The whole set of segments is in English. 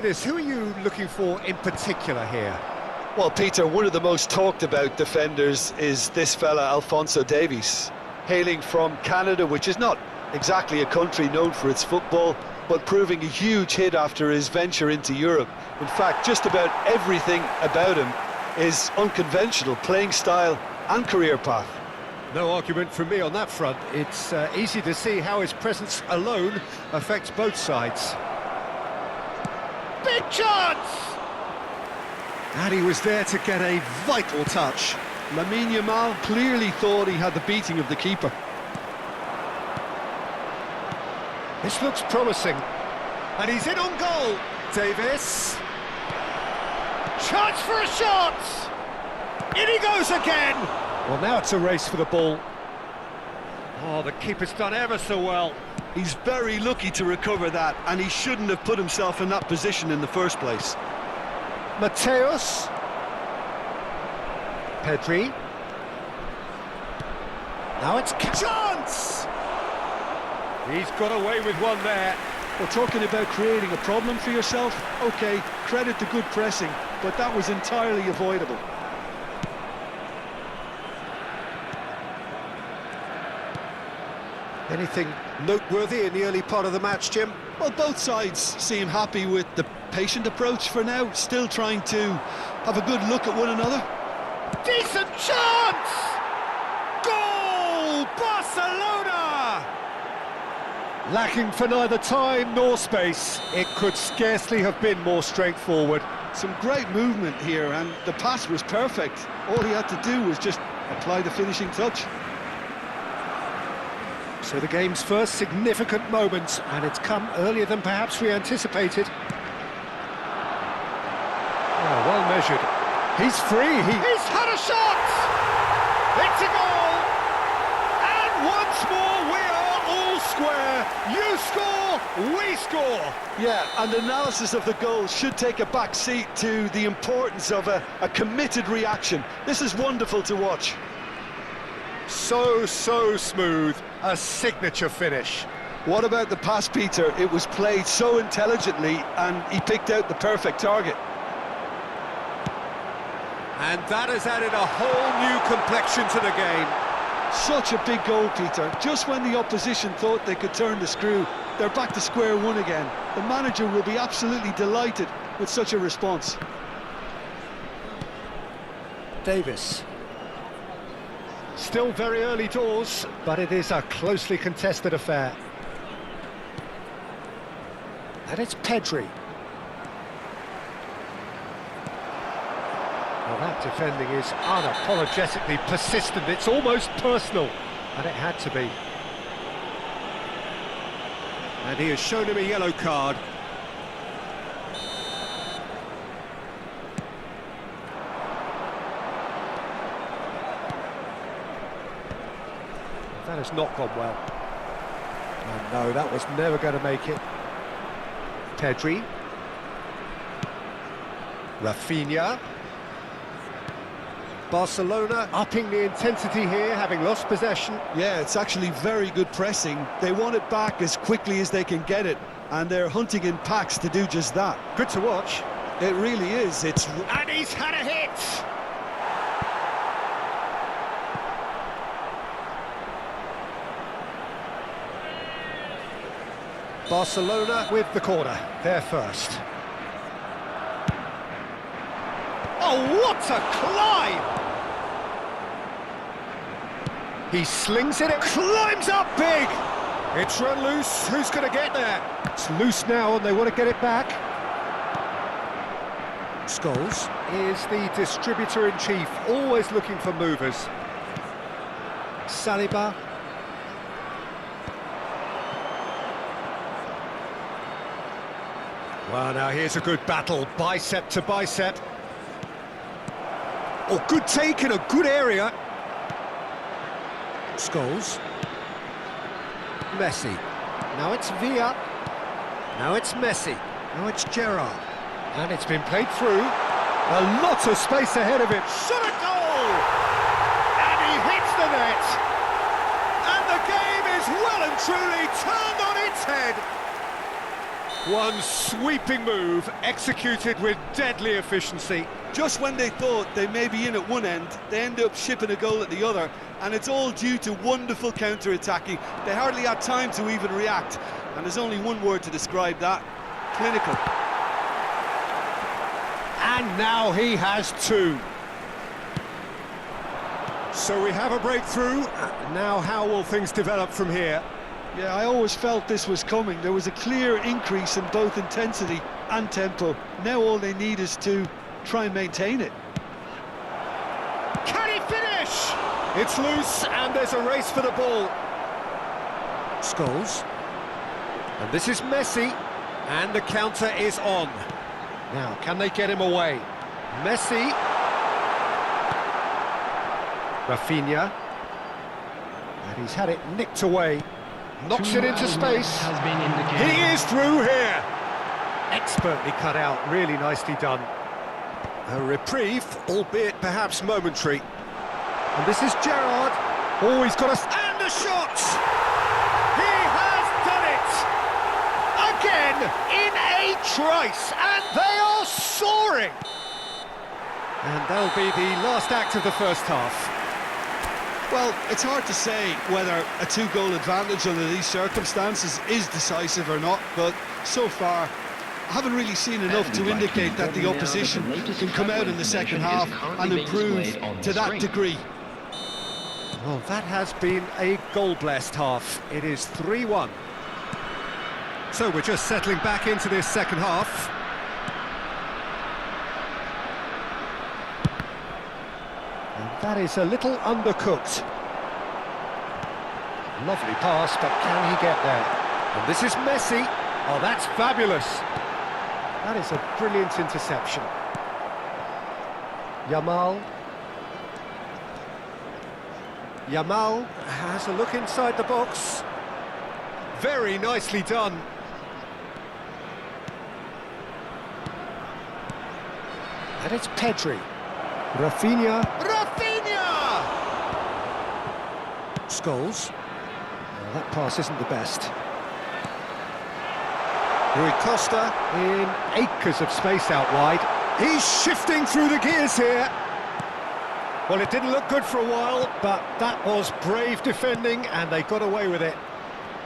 Who are you looking for in particular here? Well, Peter, one of the most talked about defenders is this fella, Alphonso Davies. Hailing from Canada, which is not exactly a country known for its football, but proving a huge hit after his venture into Europe. In fact, just about everything about him is unconventional, playing style and career path. No argument from me on that front. It's easy to see how his presence alone affects both sides. Big chance! And he was there to get a vital touch. Lamine Yamal clearly thought he had the beating of the keeper. This looks promising. And he's in on goal. Davis. Chance for a shot! In he goes again! Well, now it's a race for the ball. Oh, the keeper's done ever so well. He's very lucky to recover that, and he shouldn't have put himself in that position in the first place. Mateus. Pedri. Now it's chance! He's got away with one there. We're talking about creating a problem for yourself. OK, credit to good pressing, but that was entirely avoidable. Anything noteworthy in the early part of the match, Jim? Well, both sides seem happy with the patient approach for now, still trying to have a good look at one another. Decent chance! Goal! Barcelona! Lacking for neither time nor space. It could scarcely have been more straightforward. Some great movement here, and the pass was perfect. All he had to do was just apply the finishing touch. So the game's first significant moment, and it's come earlier than perhaps we anticipated. Oh, well measured. He's free. He's had a shot! It's a goal! And once more we are all square. You score, we score. Yeah, and analysis of the goal should take a back seat to the importance of a committed reaction. This is wonderful to watch. So smooth. A signature finish. What about the pass, Peter? It was played so intelligently, and he picked out the perfect target. And that has added a whole new complexion to the game. Such a big goal, Peter. Just when the opposition thought they could turn the screw, they're back to square one again. The manager will be absolutely delighted with such a response. Davis. Still very early doors, but it is a closely contested affair. And it's Pedri. Well, that defending is unapologetically persistent. It's almost personal, and it had to be. And he has shown him a yellow card. That has not gone well. Oh no, that was never going to make it. Pedri. Rafinha. Barcelona upping the intensity here, having lost possession. Yeah, it's actually very good pressing. They want it back as quickly as they can get it, and they're hunting in packs to do just that. Good to watch. It really is. And he's had a hit! Barcelona with the corner, they're first. Oh, what a climb! He slings it, climbs up big! It's run loose, who's going to get there? It's loose now and they want to get it back. Scholes is the distributor-in-chief, always looking for movers. Saliba. Well, now here's a good battle, bicep to bicep. Oh, good take in a good area. Scholes. Messi. Now it's Villa. Now it's Messi. Now it's Gerrard. And it's been played through. A lot of space ahead of it. Shot a goal! And he hits the net. And the game is well and truly turned on its head. One sweeping move, executed with deadly efficiency. Just when they thought they may be in at one end, they end up shipping a goal at the other, and it's all due to wonderful counter-attacking. They hardly had time to even react, and there's only one word to describe that: clinical. And now he has two. So we have a breakthrough. Now how will things develop from here? Yeah, I always felt this was coming. There was a clear increase in both intensity and tempo. Now all they need is to try and maintain it. Can he finish? It's loose and there's a race for the ball. Scholes. And this is Messi. And the counter is on. Now, can they get him away? Messi. Rafinha. And he's had it nicked away. Knocks it into space. He is through here. Expertly cut out, really nicely done. A reprieve, albeit perhaps momentary. And this is Gerrard. Oh, he's got a... And a shot! He has done it! Again, in a trice, and they are soaring! And that'll be the last act of the first half. Well, it's hard to say whether a two-goal advantage under these circumstances is decisive or not, but so far I haven't really seen enough to indicate that the opposition can come out in the second half and improve to that degree. Well, that has been a goal-blessed half. It is 3-1. So we're just settling back into this second half. And that is a little undercooked. Lovely pass, but can he get there? And this is Messi. Oh, that's fabulous. That is a brilliant interception. Yamal. Yamal has a look inside the box. Very nicely done. And it's Pedri. Rafinha. Rafinha! Scholes. Well, that pass isn't the best. Rui Costa in acres of space out wide. He's shifting through the gears here. Well, it didn't look good for a while, but that was brave defending, and they got away with it.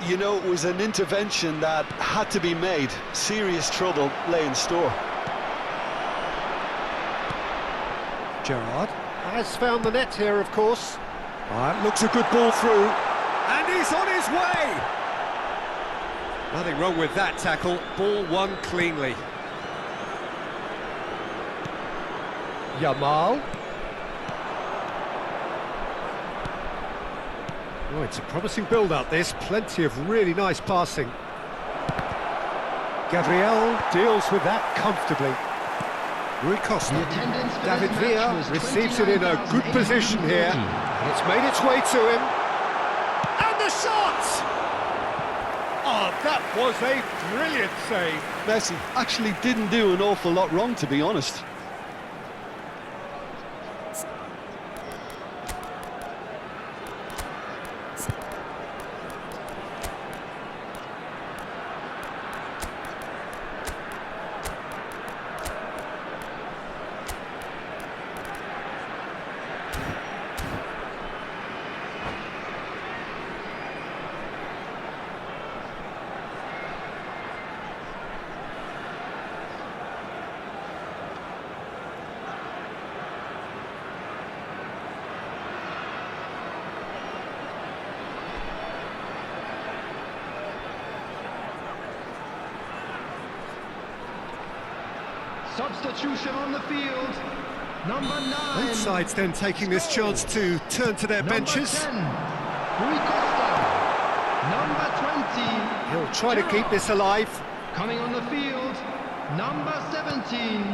You know, it was an intervention that had to be made. Serious trouble lay in store. Gerrard has found the net here, of course. It looks a good ball through, and he's on his way! Nothing wrong with that tackle, ball won cleanly. Yamal. Oh, it's a promising build-up, this. Plenty of really nice passing. Gabriel deals with that comfortably. Rui Costa. David Villa receives it in a good position here. It's made its way to him. And the shot! Oh, that was a brilliant save. Messi actually didn't do an awful lot wrong, to be honest. Substitution on the field, number 9. Both sides then taking this chance to turn to their benches. 10, Rui Costa. Number 20. He'll try to keep this alive. Coming on the field, number 17.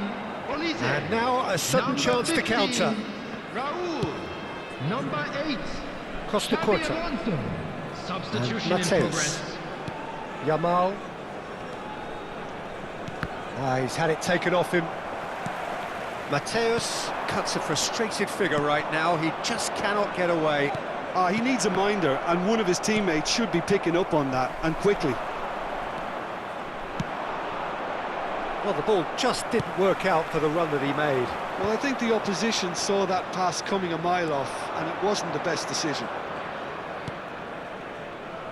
Olise. And now a sudden Number chance to 15, counter. Raul. Number 8. Costa Xabi Curta. Alonso. Substitution in Mateus. progress. Yamal. He's had it taken off him. Mateus cuts a frustrated figure right now. He just cannot get away. He needs a minder, and one of his teammates should be picking up on that, and quickly. Well, the ball just didn't work out for the run that he made. Well, I think the opposition saw that pass coming a mile off, and it wasn't the best decision.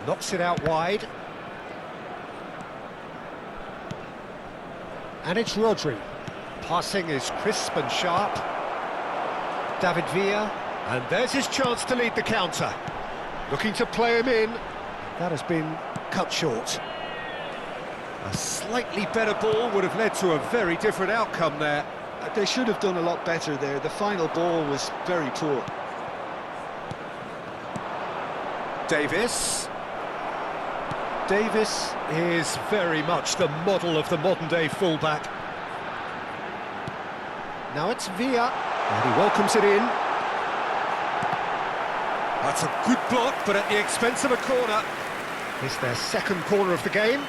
Knocks it out wide. And it's Rodri. Passing is crisp and sharp. David Villa. And there's his chance to lead the counter. Looking to play him in. That has been cut short. A slightly better ball would have led to a very different outcome there. They should have done a lot better there. The final ball was very poor. Davis. Davis is very much the model of the modern-day fullback. Now it's Villa, and he welcomes it in. That's a good block, but at the expense of a corner. It's their second corner of the game.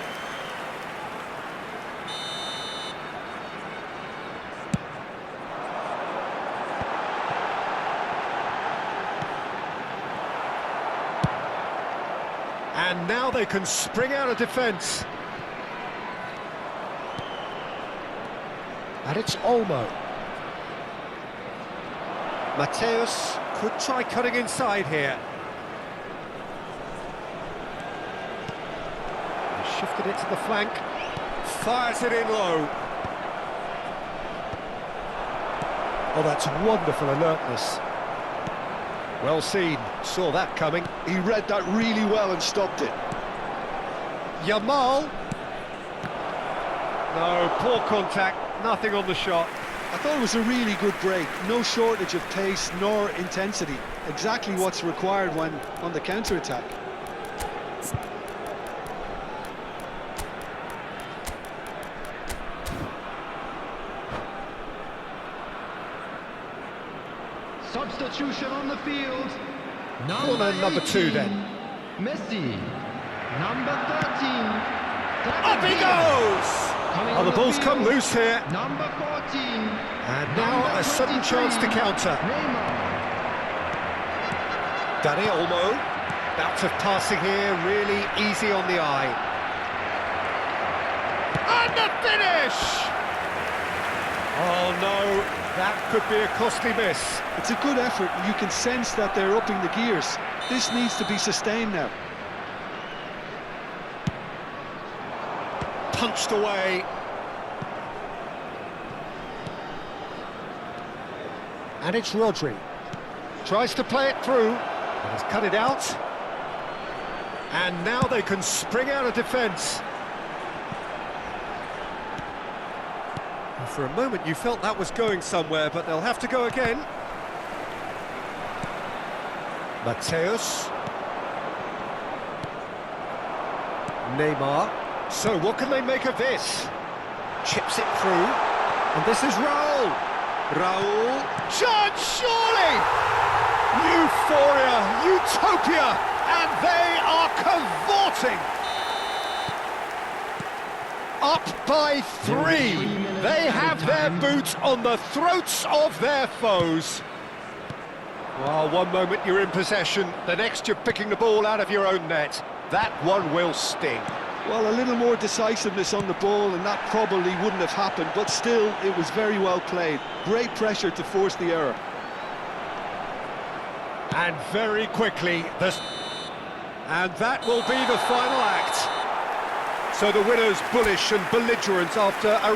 And now they can spring out of defence. And it's Olmo. Mateus could try cutting inside here. He shifted it to the flank. Fires it in low. Oh, that's wonderful alertness. Well seen, saw that coming. He read that really well and stopped it. Yamal. No, poor contact, nothing on the shot. I thought it was a really good break. No shortage of pace nor intensity. Exactly what's required when on the counter-attack. Substitution on the field. Corner number 2 then. Messi. Number 13. Up he goes! Oh, the ball's come loose here. Number 14. And now a sudden chance to counter. Dani Olmo. Bouts of passing here, really easy on the eye. And the finish! Oh no, that could be a costly miss. It's a good effort, and you can sense that they're upping the gears. This needs to be sustained now. Punched away. And it's Rodri. Tries to play it through, but has cut it out. And now they can spring out of defence. For a moment you felt that was going somewhere, but they'll have to go again. Mateus. Neymar. So what can they make of this? Chips it through. And this is Raul. Raul. Chance, surely! Euphoria, utopia, and they are cavorting. Up by 3. They have their boots on the throats of their foes. Well, one moment you're in possession, the next you're picking the ball out of your own net. That one will sting. Well, a little more decisiveness on the ball, and that probably wouldn't have happened, but still, it was very well played. Great pressure to force the error. And very quickly, and that will be the final act. So the winners bullish and belligerent after a